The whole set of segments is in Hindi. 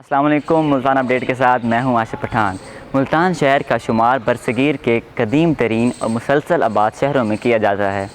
अस्सलाम वालेकुम। मुल्तान अपडेट के साथ मैं हूं आशिफ पठान। मुल्तान शहर का शुमार बरसगीर के कदीम तरीन और मुसलसल आबाद शहरों में किया जाता है।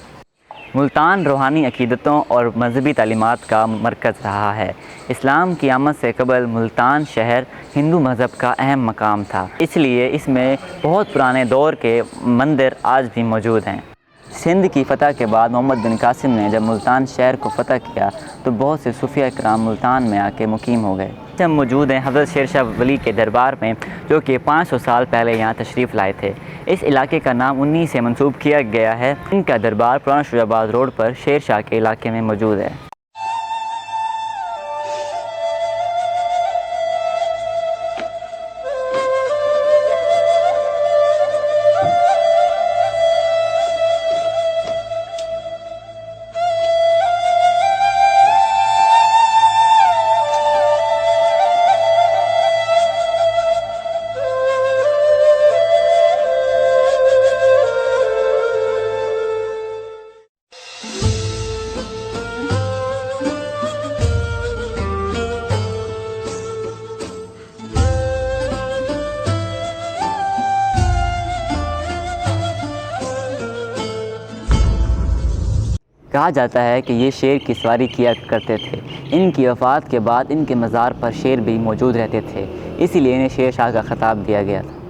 मुल्तान रूहानी अक़ीदतों और मजहबी तालीमात का मरकज़ रहा है। इस्लाम की आमद से कबल मुल्तान शहर हिंदू मज़हब का अहम मकाम था, इसलिए इसमें बहुत पुराने दौर के मंदिर आज भी मौजूद हैं। सिंध की फ़तह के बाद मोहम्मद बिन कासिम ने जब मुल्तान शहर को फ़तह किया तो बहुत से सूफिया इकराम मुल्तान में आके मुकीम हो गए। हम मौजूद हैं हज़रत शेर शाह वली के दरबार में, जो कि 500 साल पहले यहाँ तशरीफ़ लाए थे। इस इलाके का नाम उन्हीं से मंसूब किया गया है। इनका दरबार पुराना शुजाबाद रोड पर शेर शाह के इलाके में मौजूद है। कहा जाता है कि ये शेर की सवारी किया करते थे। इनकी वफ़ात के बाद इनके मज़ार पर शेर भी मौजूद रहते थे, इसीलिए इन्हें शेर शाह का ख़िताब दिया गया था।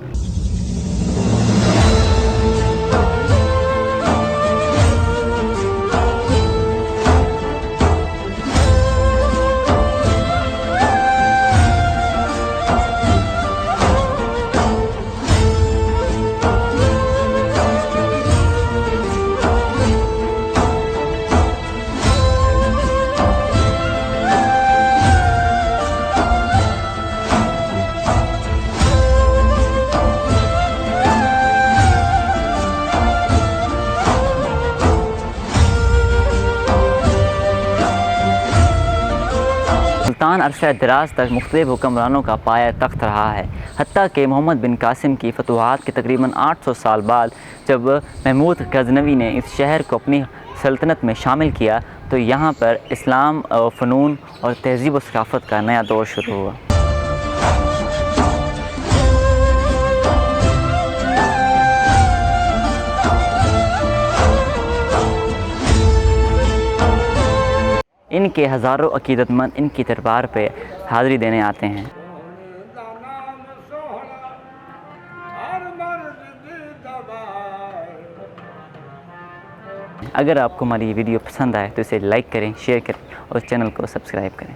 मुल्तान अरसा दराज तक मुख्तलिफ हुक्मरानों का पाया तख्त रहा है। हत्ता कि मोहम्मद बिन कासिम की फतूहात के तकरीबन 800 साल बाद जब महमूद गजनवी ने इस शहर को अपनी सल्तनत में शामिल किया तो यहाँ पर इस्लाम, फ़नून और तहज़ीब व सक़ाफ़त का नया दौर शुरू हुआ। इनके हज़ारों अक़ीदतमंद इनकी दरबार पे हाज़री देने आते हैं। अगर आपको हमारी वीडियो पसंद आए तो इसे लाइक करें, शेयर करें और चैनल को सब्सक्राइब करें।